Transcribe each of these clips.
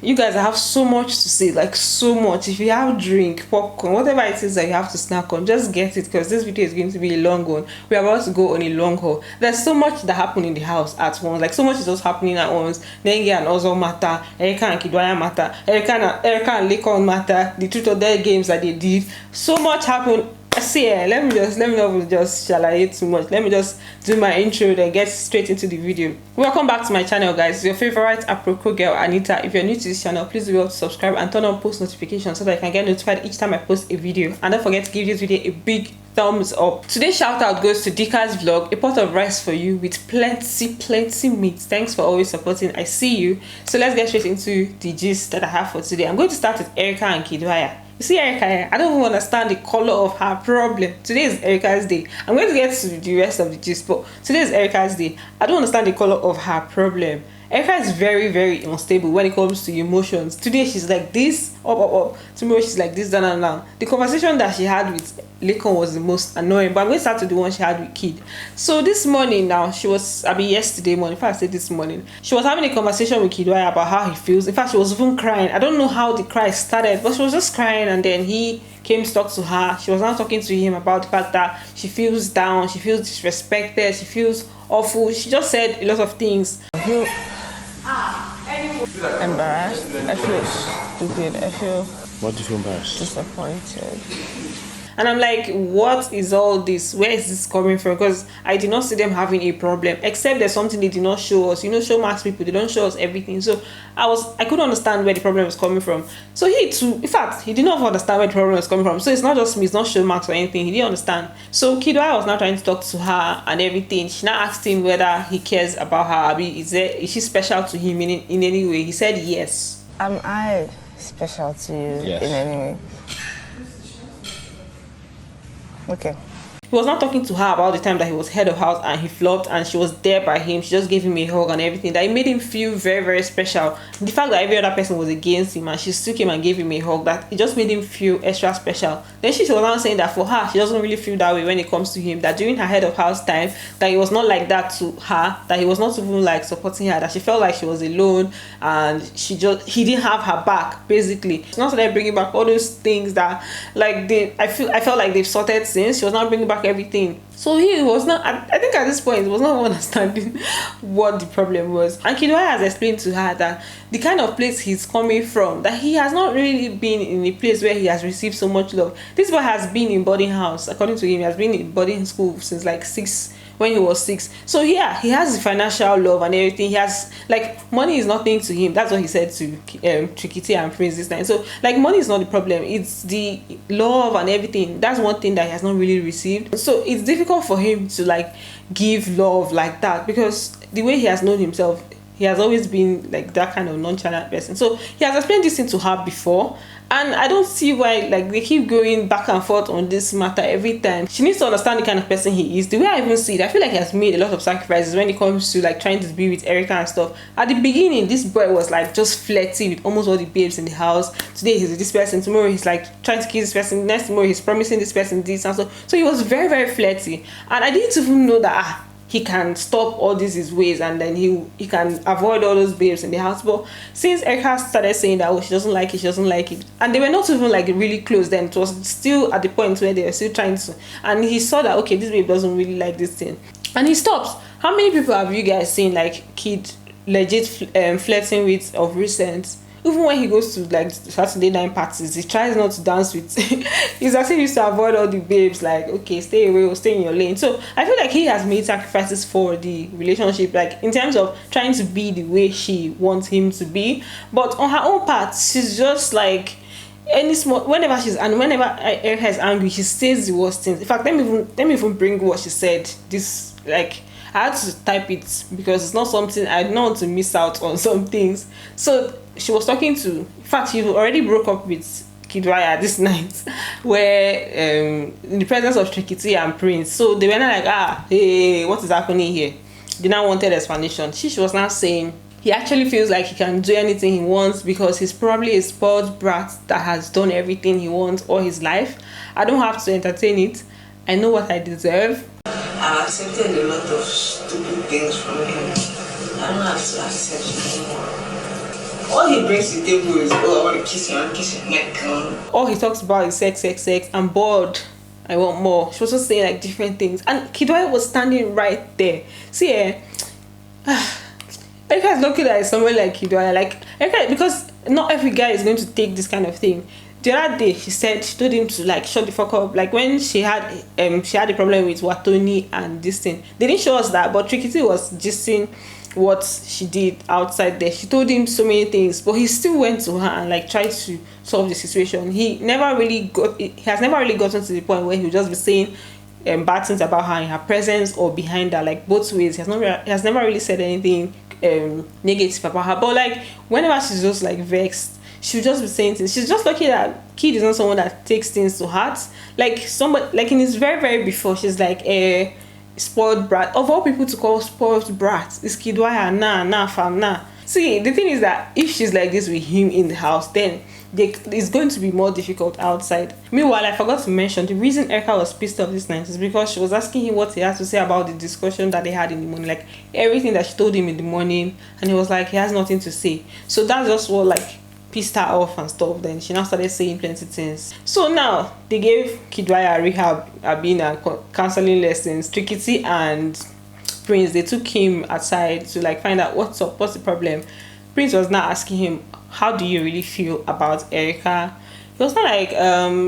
You guys, I have so much to say, like so much. If you have drink, popcorn, whatever it is that you have to snack on, just get it, because this video is going to be a long one. We're about to go on a long haul. There's so much that happened in the house at once, like so much is just happening at once. Nenge and Ozo matter, Erika and KIDDWAYA matter, Erika and Lekon matter, the truth of their games that they did. So much happened. See, let me not just shalaye too much. Let me just do my intro, then get straight into the video. Welcome back to my channel, guys. It's your favorite Aproko girl, Anita. If you're new to this channel, please do well to subscribe and turn on post notifications so that you can get notified each time I post a video. And don't forget to give this video a big thumbs up. Today's shout out goes to Dika's vlog, a pot of rice for you with plenty meat. Thanks for always supporting. I see you. So let's get straight into the gist that I have for today. I'm going to start with Erika and KIDDWAYA. You see, Erika, I don't even understand the color of her problem. Today is Erika's day. I'm going to get to the rest of the gist, but today is Erika's day. I don't understand the color of her problem. Erika is very unstable when it comes to emotions. Today she's like this, up. Tomorrow she's like this, down. The conversation that she had with Lekon was the most annoying, but I'm going to start with the one she had with Kid. So this morning now, yesterday morning, if I say this morning, she was having a conversation with KIDDWAYA about how he feels. In fact, she was even crying. I don't know how the cry started, but she was just crying, and then he came to talk to her. She was now talking to him about the fact that she feels down, she feels disrespected, she feels awful. She just said a lot of things. I feel embarrassed. I feel stupid. I feel. What do you feel embarrassed? Disappointed. And I'm like, what is all this? Where is this coming from? Because I did not see them having a problem, except there's something they did not show us. You know, Showmax people, they don't show us everything. So I couldn't understand where the problem was coming from. So he too, in fact, he did not understand where the problem was coming from. So it's not just me, it's not Showmax or anything. He didn't understand. So KIDDWAYA was now trying to talk to her and everything. She now asked him whether he cares about her. Is she special to him in any way? He said yes. Am I special to you in any way? Okay. He was not talking to her about the time that he was head of house and he flopped and she was there by him. She just gave him a hug and everything. That it made him feel very special. The fact that every other person was against him and she still came and gave him a hug, that it just made him feel extra special. Then she was now saying that for her, she doesn't really feel that way when it comes to him. That during her head of house time, that he was not like that to her. That he was not even like supporting her. That she felt like she was alone and he didn't have her back, basically. She's not started bringing back all those things that like I felt like they've sorted since. She was not bringing back everything. So he was not, I think at this point he was not understanding what the problem was. And KIDDWAYA has explained to her that the kind of place he's coming from, that he has not really been in a place where he has received so much love. This boy has been in boarding house. According to him, he has been in boarding school since like when he was 6. So yeah, he has the financial love and everything. He has, like, money is nothing to him. That's what he said to Kitty and Prince this time. So like, money is not the problem, it's the love and everything. That's one thing that he has not really received. So it's difficult for him to like give love like that, because the way he has known himself, he has always been like that kind of nonchalant person. So he has explained this thing to her before, and I don't see why like they keep going back and forth on this matter every time. She needs to understand the kind of person he is. The way I even see it, I feel like he has made a lot of sacrifices when it comes to like trying to be with Erika and stuff. At the beginning, this boy was like just flirting with almost all the babes in the house. Today he's with this person, tomorrow he's like trying to kiss this person, next tomorrow he's promising this person this and so. So he was very flirty, and I didn't even know that he can stop all his ways, and then he can avoid all those babes in the house. But since Erika started saying that, oh, she doesn't like it, and they were not even like really close then, it was still at the point where they were still trying to, and he saw that, okay, this babe doesn't really like this thing, and he stops. How many people have you guys seen like Kid legit flirting with of recent? Even when he goes to like Saturday night parties, he tries not to dance with he's as if he used to avoid all the babes, like, okay, stay away or stay in your lane. So I feel like he has made sacrifices for the relationship, like in terms of trying to be the way she wants him to be. But on her own part, she's just like, whenever Erika is angry, she says the worst things. In fact, let me even bring what she said. This, like, I had to type it because it's not something I don't want to miss out on some things. So she was talking to, in fact, she already broke up with KIDDWAYA this night, where in the presence of Kitty and Prince. So they were not like, hey, what is happening here? They now wanted explanation. She was now saying he actually feels like he can do anything he wants because he's probably a spoiled brat that has done everything he wants all his life. I don't have to entertain it. I know what I deserve. I accepted a lot of stupid things from him. I don't have to accept anymore. All he brings to the table is, oh, I want to kiss you and kiss your neck. All he talks about is sex, sex, sex. I'm bored. I want more. She was just saying like different things. And KIDDWAYA was standing right there. See, Erica is lucky that it's somebody like KIDDWAYA. Like, Erica, because not every guy is going to take this kind of thing. The other day, she told him to like shut the fuck up. Like when she had a problem with WATHONI and this thing. They didn't show us that, but Tricky T was just saying what she did outside there. She told him so many things, but he still went to her and like tried to solve the situation. He has never really gotten to the point where he'll just be saying bad things about her in her presence or behind her, like both ways. He has never really said anything negative about her, but like whenever she's just like vexed, she'll just be saying things. She's just lucky that Kid is not someone that takes things to heart. Like somebody, like in his very before, she's like a spoiled brat. Of all people to call spoiled brat, is KIDDWAYA. Nah fam, nah. See, the thing is that if she's like this with him in the house, then it's going to be more difficult outside. Meanwhile, I forgot to mention the reason Erica was pissed off this night is because she was asking him what he had to say about the discussion that they had in the morning, like everything that she told him in the morning, and he was like, he has nothing to say. So that's just what like pissed her off and stuff. Then she now started saying plenty things. So now they gave KIDDWAYA rehab, being a counseling lessons. Tricky T and Prince, they took him aside to like find out what's up, what's the problem. Prince was now asking him, how do you really feel about Erica? He was not like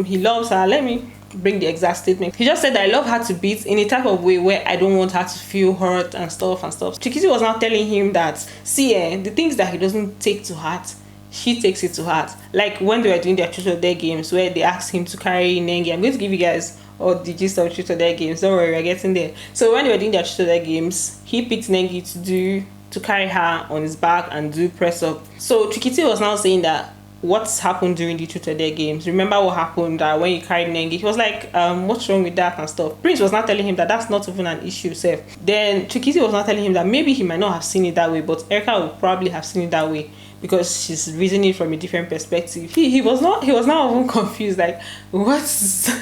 he loves her. Let me bring the exact statement. He just said that I love her to bits in a type of way where I don't want her to feel hurt and stuff. Tricky T was now telling him that, see, the things that he doesn't take to heart, she takes it to heart. Like when they were doing their truth or dare games where they asked him to carry Nengi. I'm going to give you guys all the gist of truth or dare games. Don't worry, we're getting there. So when they were doing their truth or dare games, he picked Nengi to carry her on his back and do press up. So Tricky T was now saying that what's happened during the truth or dare games. Remember what happened when you carried Nengi? He was like, what's wrong with that and stuff. Prince was not telling him that that's not even an issue, sir. Then Tricky T was not telling him that maybe he might not have seen it that way, but Erica would probably have seen it that way, because she's reasoning from a different perspective. He was not even confused, like what is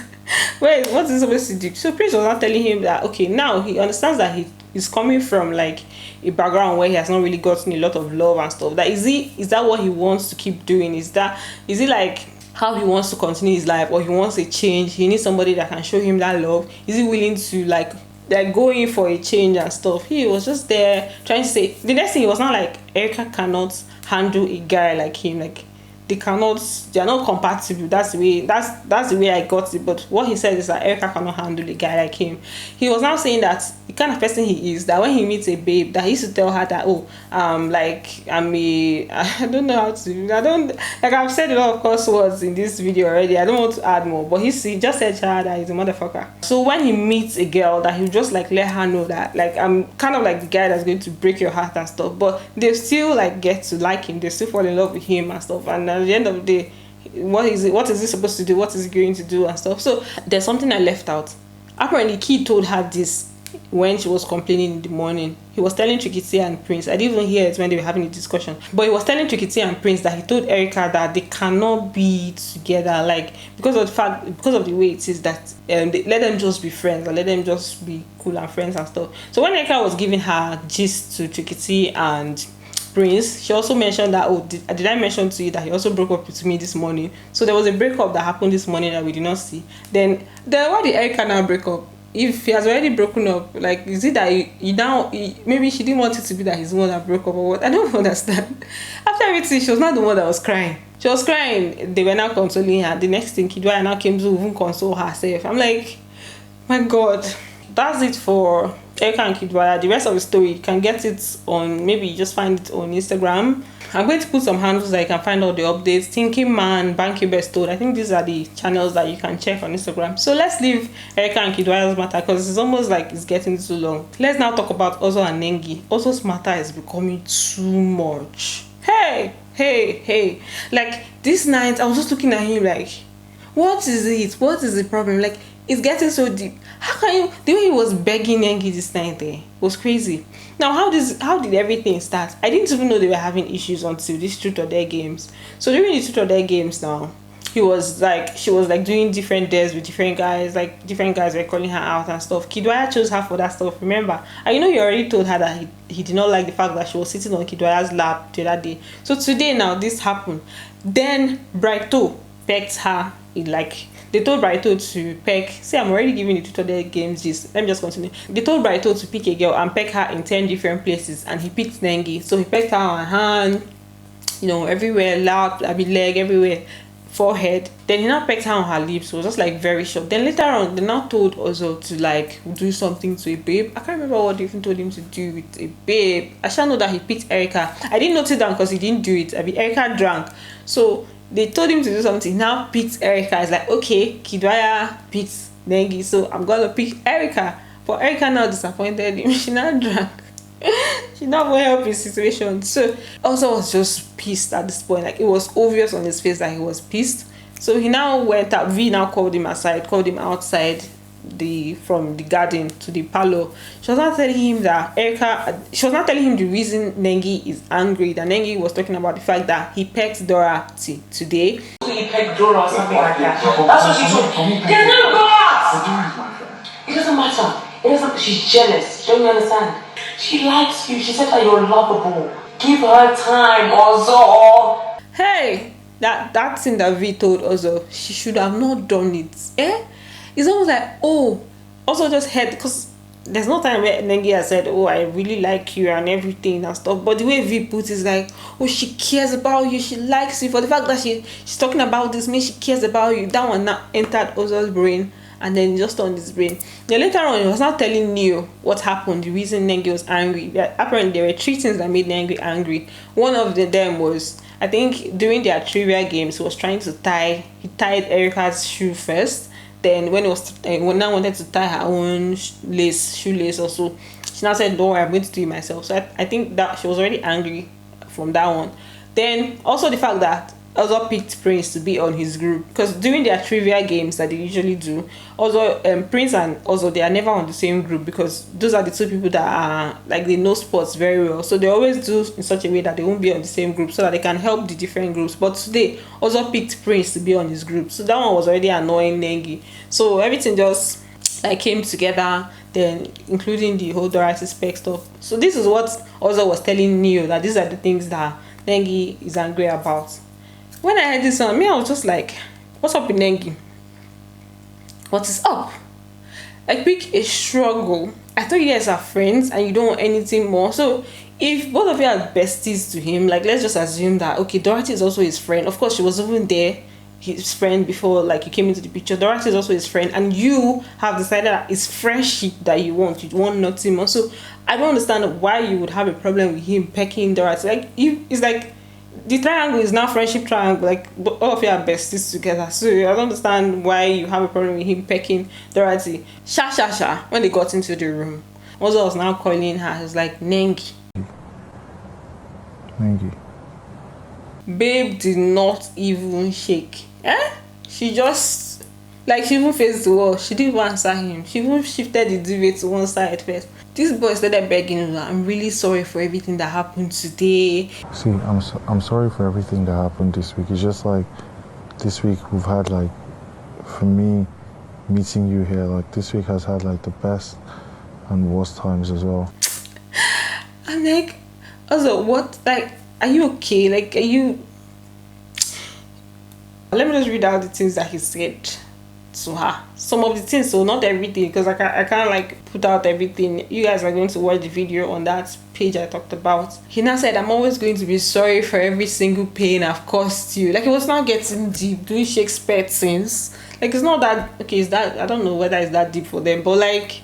he supposed to do? So Prince was not telling him that okay, now he understands that he's coming from like a background where he has not really gotten a lot of love and stuff. That is that what he wants to keep doing? Is it like how he wants to continue his life, or he wants a change? He needs somebody that can show him that love. Is he willing to like go in for a change and stuff? He was just there trying to say the next thing. He was not like Erica cannot handle a guy like him, like they are not compatible. That's the way I got it. But what he said is that Erica cannot handle a guy like him. He was now saying that the kind of person he is, that when he meets a babe, that he used to tell her that like I don't know how to, like I've said a lot of curse words in this video already. I don't want to add more, but he just said to her that he's a motherfucker. So when he meets a girl, that he'll just like let her know that like I'm kind of like the guy that's going to break your heart and stuff, but they still like get to like him, they still fall in love with him and stuff. And at the end of the day, what is he supposed to do, what is he going to do and stuff. So there's something I left out. Apparently Kid told her this when she was complaining in the morning. He was telling Tricky T and Prince, I didn't even hear it when they were having a discussion, but he was telling Tricky T and Prince that he told Erica that they cannot be together, like because of the way it is, that let them just be friends, or let them just be cool and friends and stuff. So when Erica was giving her gist to Tricky T and Prince, she also mentioned that did I mention to you that he also broke up with me this morning? So there was a breakup that happened this morning that we did not see. Then why did Erica now break up? If he has already broken up, like is it that maybe she didn't want it to be that he's the one that broke up or what? I don't understand. After everything, she was not the one that was crying. She was crying. They were now consoling her. The next thing, KIDDWAYA now came to even console herself. I'm like, my God. That's it for Erica and KIDDWAYA. The rest of the story, you can get it on, maybe just find it on Instagram. I'm going to put some handles that you can find all the updates. Thinking Man, Banky Best Told. I think these are the channels that you can check on Instagram. So let's leave Erica and KIDDWAYA's matter, because it's almost like it's getting too long. Let's now talk about Ozo and Nengi. Ozo's matter is becoming too much. Hey. Like this night, I was just looking at him like, what is it? What is the problem? Like, it's getting so deep. How can you? The way he was begging Nengi this night there was crazy. Now, how did everything start? I didn't even know they were having issues until this truth or dare games. So during the truth or dare games now, she was like doing different days with different guys, like different guys were calling her out and stuff. KIDDWAYA chose her for that stuff, remember? And you know, you already told her that he did not like the fact that she was sitting on KIDDWAYA's lap the other day. So today now this happened. Then BRIGHTO pecked her. They told BRIGHTO to peck. See, I'm already giving the tutorial games this. Let me just continue. They told BRIGHTO to pick a girl and peck her in 10 different places, and he picked Nengi. So he pecked her on her hand, you know, everywhere, lap, leg, everywhere, forehead. Then he now pecked her on her lips. So it was just like very short. Then later on, they now told Ozo to like do something to a babe. I can't remember what they even told him to do with a babe. I shall know that he picked Erica. I didn't note it down because he didn't do it. Erica drank. So they told him to do something. He now picked Erica. It's like, okay, KIDDWAYA picked Nengi, so I'm gonna pick Erica. But Erica now disappointed him. She now drank. She now won't help his situation. So also was just pissed at this point. Like, it was obvious on his face that he was pissed. So he now went up. V now called him aside, called him outside from the garden to the parlor. She was not telling him that she was not telling him the reason Nengi is angry. That Nengi was talking about the fact that he pecked Dora today. So he pecked Dora or something like that. That's what she told me. There's no God! It doesn't matter. It doesn't. She's jealous. Don't you understand? She likes you. She said that you're lovable. Give her time, Ozo. Hey, that thing that V told Ozo, she should have not done it. It's almost like, oh, also just heard, because there's no time where Nengi has said, oh, I really like you and everything and stuff. But the way V puts is like, oh, she cares about you, she likes you. For the fact that she's talking about this means she cares about you. That one now entered Ozo's brain, and then just on his brain. Then later on, he was not telling Neo what happened, the reason Nengi was angry. Apparently, there were 3 things that made Nengi angry. One of them was, I think during their trivia games, he was trying to he tied Erica's shoe first. Then when I wanted to tie her own shoelace also, she now said, don't worry, I'm going to do it myself. So I think that she was already angry from that one. Then also the fact that Ozo picked Prince to be on his group, because during their trivia games that they usually do, also Prince and Ozo, they are never on the same group, because those are the 2 people that are like, they know sports very well, so they always do in such a way that they won't be on the same group so that they can help the different groups. But today Ozo picked Prince to be on his group, so that one was already annoying Nengi. So everything just like came together, then including the whole Dora spec stuff. So this is what Ozo was telling Neo, that these are the things that Nengi is angry about. When I heard this on me, I was just like, what's up with Nengi? What is up? I pick a struggle. I thought you guys are friends and you don't want anything more. So if both of you are besties to him, like, let's just assume that, okay, Dorothy is also his friend. Of course, she was even there, his friend, before like you came into the picture. Dorothy is also his friend, and you have decided that it's friendship that you want nothing more. So I don't understand why you would have a problem with him pecking Dorothy. Like, it's like the triangle is now friendship triangle, like all of you are besties together. So I don't understand why you have a problem with him pecking Dorothy. Sha. When they got into the room, Ozo was now calling her. He's like, Nengi. Babe did not even shake. She just, like, she even faced the wall. She didn't even answer him. She even shifted the duvet to one side first. This boy started begging her, I'm really sorry for everything that happened today. See, I'm sorry for everything that happened this week. It's just like, this week we've had, like, for me, meeting you here, like, this week has had, like, the best and worst times as well. I'm like, also, what, like, are you okay? Like, are you... Let me just read out the things that he said to her. Some of the things, so not everything, because I can't like put out everything. You guys are going to watch the video on that page I talked about. He now said, I'm always going to be sorry for every single pain I've caused you. Like, it was now getting deep, doing Shakespeare things. Like, it's not that, okay, is that, I don't know whether it's that deep for them, but like,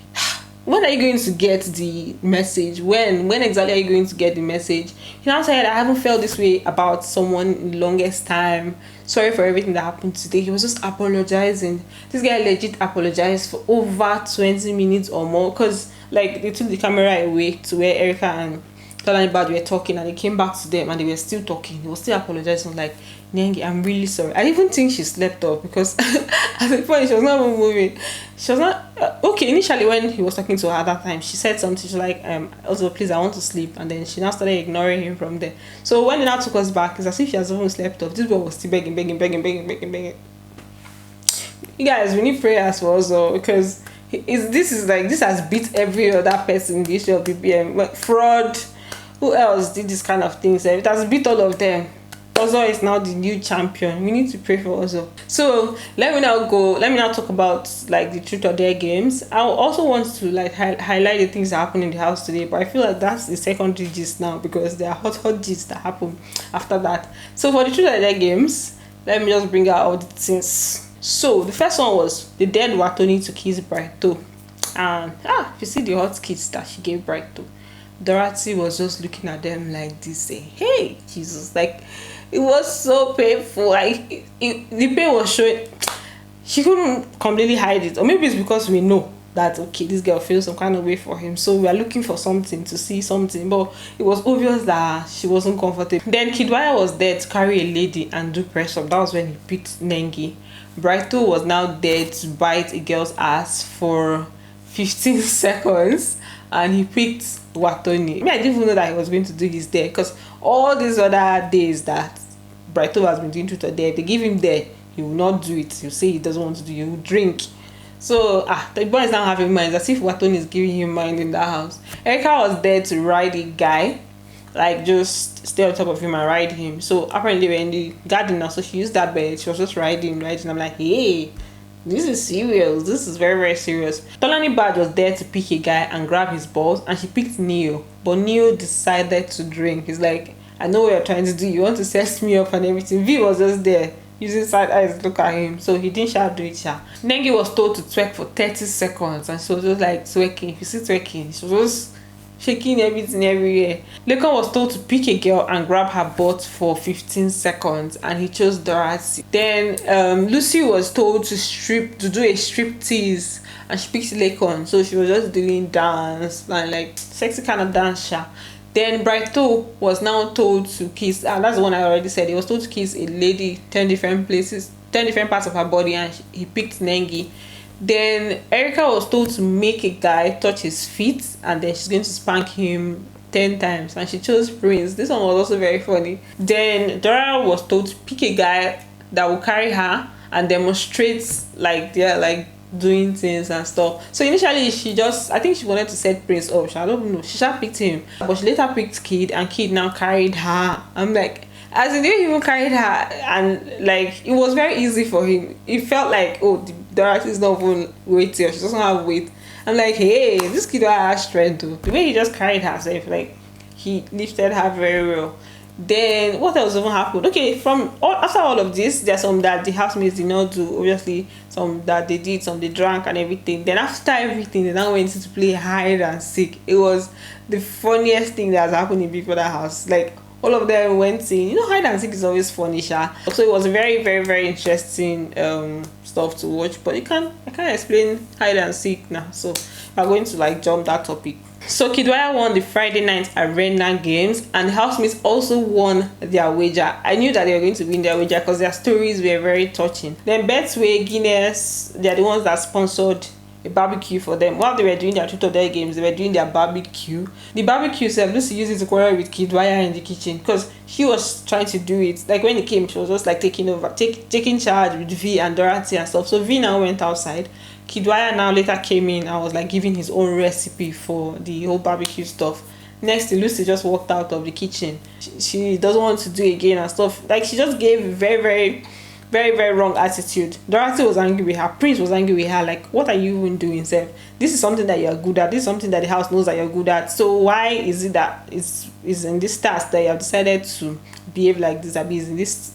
when are you going to get the message? When exactly are you going to get the message? He now said, I haven't felt this way about someone in the longest time. Sorry for everything that happened today. He was just apologizing. This guy legit apologized for over 20 minutes or more, because like they took the camera away to where Erica and Tolani Bad were talking, and he came back to them and they were still talking. He was still apologizing, like, Nengi, I'm really sorry. I even think she slept off because at the point she was not even moving. She was not okay. Initially, when he was talking to her at that time, she said something. She's like, also, please, I want to sleep. And then she now started ignoring him from there. So when he now took us back, it's as if she has even slept off. This boy was still begging. You guys, we need prayers for us all, because this has beat every other person in the issue of BBN. Like, fraud. Who else did this kind of things? It has beat all of them. Ozo is now the new champion. We need to pray for Ozo. So let me now talk about like the truth or dare games. I also want to like highlight the things that happened in the house today, but I feel like that's the secondary gist now, because there are hot gists that happen after that. So for the truth or dare games, let me just bring out all the things. So the first one was the dead Watoni to kiss BRIGHTO. And if you see the hot kiss that she gave BRIGHTO, Dorothy was just looking at them like this, saying, hey Jesus, like, it was so painful. Like the pain was showing. She couldn't completely hide it, or maybe it's because we know that okay, this girl feels some kind of way for him, so we are looking for something to see something, but it was obvious that she wasn't comfortable. Then KIDDWAYA was there to carry a lady and do press up. That was when he picked Nengi. BRIGHTO was now there to bite a girl's ass for 15 seconds, and he picked Watoni. I didn't even know that he was going to do his dare, because all these other days that BRIGHTO has been doing truth or dare, if they give him dare, he will not do it. He'll say he doesn't want to do it, he will drink. So the boy is now having minds, as if Watoni is giving him mind in that house. Erica was there to ride a guy, like just stay on top of him and ride him. So apparently we're in the garden now, so she used that bed, she was just riding. I'm like, hey, this is serious. This is very, very serious. Tolani Bad was there to pick a guy and grab his balls, and she picked Neo. But Neo decided to drink. He's like, I know what you're trying to do. You want to set me up and everything. V was just there using side eyes to look at him. So he didn't shout, do it, sha. Nengi was told to twerk for 30 seconds. And she was just like twerking. If you see twerking, she was just shaking everything everywhere. Lekon was told to pick a girl and grab her butt for 15 seconds, and he chose Dorothy. Then Lucy was told to do a strip tease, and she picked Lekon. So she was just doing dance, like sexy kind of dance. Then BRIGHTO was now told to kiss, and that's the one I already said. He was told to kiss a lady 10 different places, 10 different parts of her body, and he picked Nengi. Then Erica was told to make a guy touch his feet, and then she's going to spank him 10 times, and she chose Prince. This one was also very funny. Then Dora was told to pick a guy that will carry her and demonstrate like they're like doing things and stuff. So initially I think she wanted to set Prince up. I don't know, she just picked him, but she later picked Kid, and Kid now carried her. I'm like, as in, they even carried her, and like it was very easy for him. It felt like, oh, Dorothy is not even weighty, or she doesn't have weight. I'm like, hey, this kid has strength too. The way he just carried herself, like he lifted her very well. Then what else even happened? Okay, after all of this, there's some that the housemates did not do. Obviously, some that they did, some they drank and everything. Then after everything, they now went to play hide and seek. It was the funniest thing that has happened in Big Brother house. Like, all of them went in. You know, hide and seek is always funny, sha. So it was very, very, very interesting stuff to watch. But I can't explain hide and seek now. So we're going to like jump that topic. So KIDDWAYA won the Friday night arena games, and the housemates also won their wager. I knew that they were going to win their wager because their stories were very touching. Then Betway, Guinness, they're the ones that sponsored a barbecue for them. While they were doing their truth or dare games, they were doing their barbecue. The barbecue itself, Lucy used it to quarrel with KIDDWAYA in the kitchen because she was trying to do it. Like when it came, she was just like taking charge with V and Dorothy and stuff. So V now went outside. KIDDWAYA now later came in and was like giving his own recipe for the whole barbecue stuff. Next, Lucy just walked out of the kitchen. She doesn't want to do it again and stuff. Like, she just gave very, very, very, very wrong attitude. Dorothy was angry with her. Prince was angry with her. Like, what are you even doing, Seth? This is something that you're good at. This is something that the house knows that you're good at. So why is it that it's in this task that you have decided to behave like this? Is in this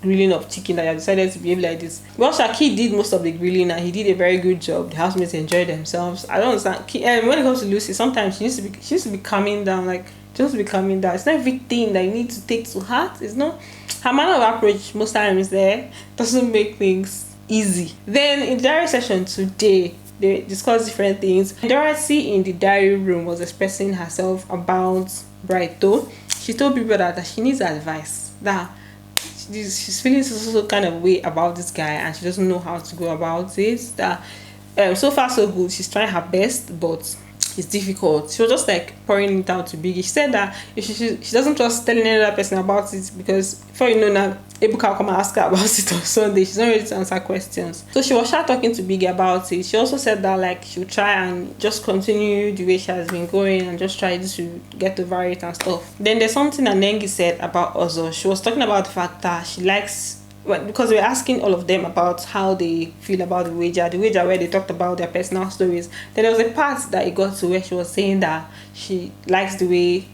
grilling of chicken that you have decided to behave like this? Well, Shaki did most of the grilling and he did a very good job. The housemates enjoyed themselves. I don't understand. When it comes to Lucy, sometimes she used to be calming down. Like, just be calming down. It's not everything that you need to take to heart. It's not. Her manner of approach most times there doesn't make things easy. Then in the diary session today, They discussed different things. Dorothy in the diary room was expressing herself about BRIGHTO. She told people that she needs advice, that she's feeling so kind of way about this guy and she doesn't know how to go about it. That so far so good, she's trying her best, but it's difficult. She was just like pouring it out to Biggie. She said that if she doesn't trust telling any other person about it, because before you know now, Ebuka will come and ask her about it on Sunday. She's not ready to answer questions. So she was talking to Biggie about it. She also said that like she'll try and just continue the way she has been going and just try to get over it and stuff. Then there's something that Nengi said about Ozo. She was talking about the fact that she likes, because we're asking all of them about how they feel about the wager where they talked about their personal stories. Then there was a part that it got to where she was saying that she likes the way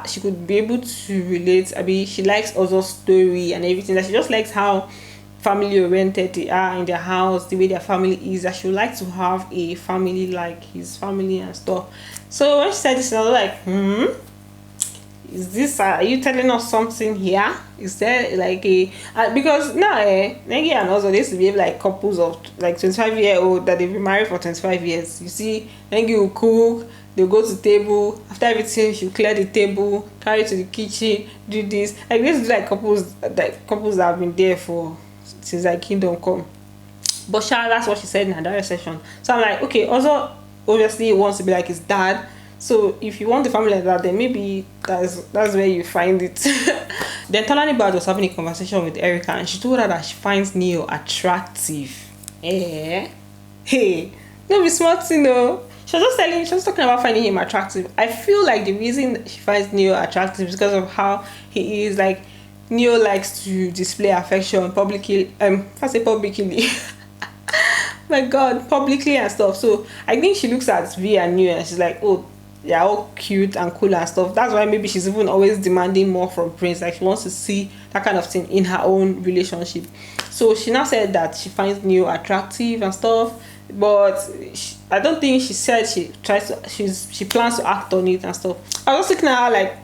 she could be able to relate. I mean, she likes Ozo's story and everything, that she just likes how family oriented they are in their house, the way their family is, that she would like to have a family like his family and stuff. So when she said this, I was like, is this are you telling us something here? Is there like a because now Nengi and also they used to behave like couples of like 25-year-old that they've been married for 25 years. You see, Nengi will cook, they'll go to table, after everything she'll clear the table, carry it to the kitchen, do this. Like this is like couples that have been there for since like Kingdom Come. But that's what she said in her direct session. So I'm like, okay, also obviously wants to be like his dad. So if you want the family like that, then maybe that's where you find it. Then Tolani Bad was having a conversation with Erica and she told her that she finds Neo attractive. Hey, don't be smart, you know. She was talking about finding him attractive. I feel like the reason she finds Neo attractive is because of how he is. Like Neo likes to display affection publicly. If I say publicly, my God, publicly and stuff. So I think she looks at V and Neo and she's like, oh, they're all cute and cool and stuff. That's why maybe she's even always demanding more from Prince. Like she wants to see that kind of thing in her own relationship. So she now said that she finds Neo attractive and stuff, but I don't think she said she plans to act on it and stuff. I was looking at her like,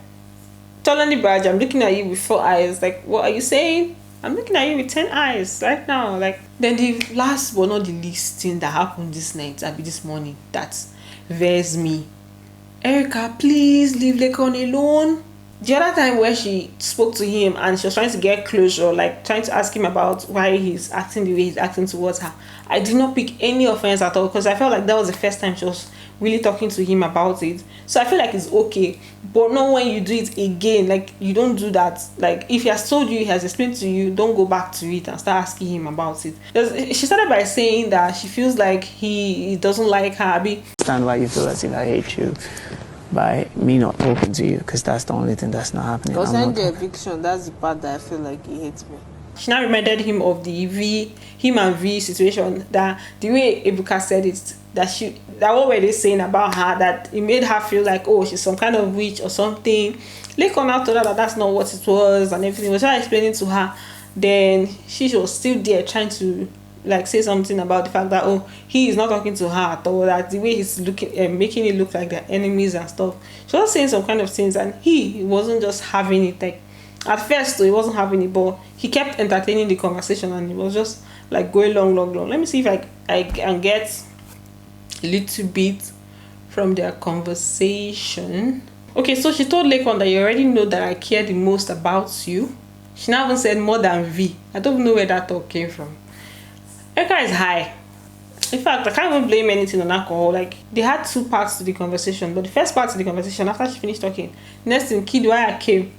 Tolani Bad, I'm looking at you with 4 eyes. Like, what are you saying? I'm looking at you with 10 eyes right now. Like, then the last but not the least thing that happened this night, this morning, that veers me. Erica, please leave Lekon alone. The other time where she spoke to him and she was trying to get closure, like trying to ask him about why he's acting the way he's acting towards her, I did not pick any offense at all, because I felt like that was the first time she was really talking to him about it. So I feel like it's okay, but not when you do it again. Like, you don't do that. Like, if he has told you, he has explained to you, don't go back to it and start asking him about it. She started by saying that she feels like he doesn't like her. Understand why you feel as if I hate you by me not talking to you, because that's the only thing that's not happening. Because in the eviction, that's the part that I feel like he hates me. She now reminded him of the him and V situation, that the way Ebuka said it, that what were they saying about her, that it made her feel like, oh, she's some kind of witch or something. Lekon out told her that that's not what it was and everything. Was explaining to her, then she was still there trying to like say something about the fact that, oh, he is not talking to her at all, that the way he's looking making it look like they're enemies and stuff. She was saying some kind of things, and he wasn't just having it. Like, at first though, he wasn't having it, but he kept entertaining the conversation and it was just like going long. Let me see if I can get a little bit from their conversation. Okay, so she told Lekon that you already know that I care the most about you. She now even said more than V. I don't know where that talk came from. Erica is high. In fact, I can't even blame anything on alcohol. Like, they had 2 parts to the conversation, but the first part of the conversation, after she finished talking, next thing, KIDDWAYA came.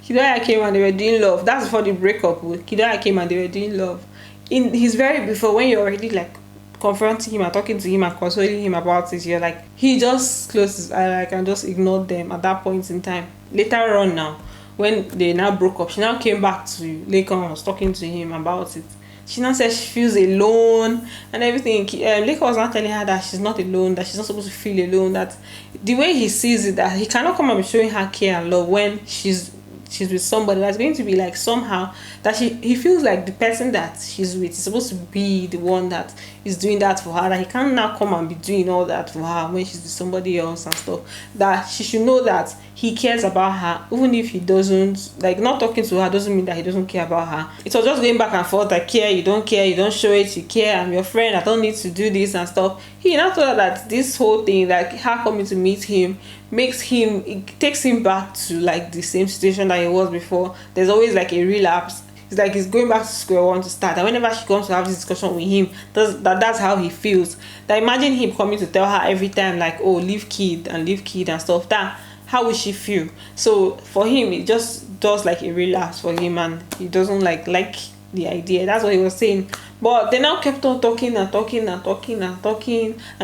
KIDDWAYA came and they were doing love. That's before the breakup. KIDDWAYA came and they were doing love. In his very before, when you're already like confronting him and talking to him and consoling him about it, you're like, he just closed his eye like and just ignored them at that point in time. Later on now, when they now broke up, she now came back to Lekon and was talking to him about it. She now said she feels alone and everything. Lekon was not telling her that she's not alone, that she's not supposed to feel alone, that the way he sees it, that he cannot come and be showing her care and love when she's she's with somebody, that's going to be like somehow that he feels like the person that she's with is supposed to be the one that is doing that for her, that he can't now come and be doing all that for her when she's with somebody else and stuff. That she should know that he cares about her, even if he doesn't, like, not talking to her doesn't mean that he doesn't care about her. It was just going back and forth, I care, you don't show it, you care, I'm your friend, I don't need to do this and stuff. He now told her that this whole thing, like her coming to meet him, it takes him back to like the same situation that he was before. There's always like a relapse. It's like he's going back to square one to start. And whenever she comes to have this discussion with him, that's how he feels. That imagine him coming to tell her every time, like, oh, leave kid and stuff. That, how would she feel? So for him, it just does like a relapse for him, and he doesn't like the idea. That's what he was saying. But they now kept on talking, and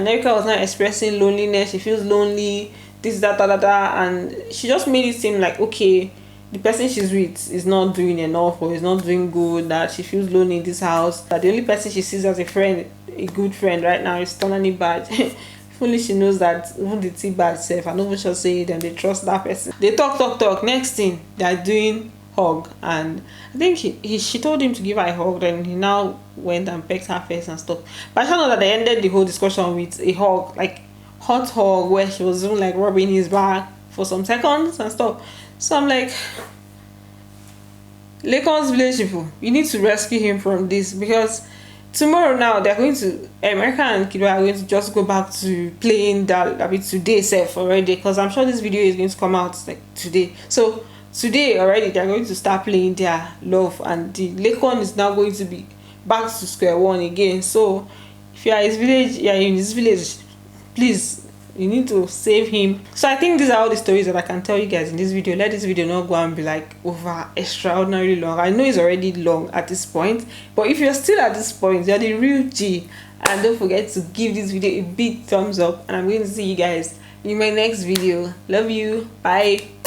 Erica was now expressing loneliness. She feels lonely, this, that, and she just made it seem like, okay, the person she's with is not doing enough or is not doing good, that she feels lonely in this house, that the only person she sees as a friend, a good friend right now, is Tonani Badge. If only she knows that even the T-Badge self, I know what she'll say, then they trust that person. They talk. Next thing, they're doing hug, and I think she told him to give her a hug, and he now went and pecked her face and stuff. But I don't know that they ended the whole discussion with a hug, like hot hug, where she was even like rubbing his back for some seconds and stuff. So I'm like, Lakon's village people, you need to rescue him from this, because tomorrow now they're going to, America and KIDDWAYA are going to just go back to playing that a bit today self already, because I'm sure this video is going to come out like today. So today already they're going to start playing their love, and the Lakon is now going to be back to square one again. So if you are in his village, please, you need to save him. So I think these are all the stories that I can tell you guys in this video. Let this video not go and be like over extraordinarily long. I know it's already long at this point, but if you're still at this point, you're the real G. And don't forget to give this video a big thumbs up, and I'm going to see you guys in my next video. Love you, bye.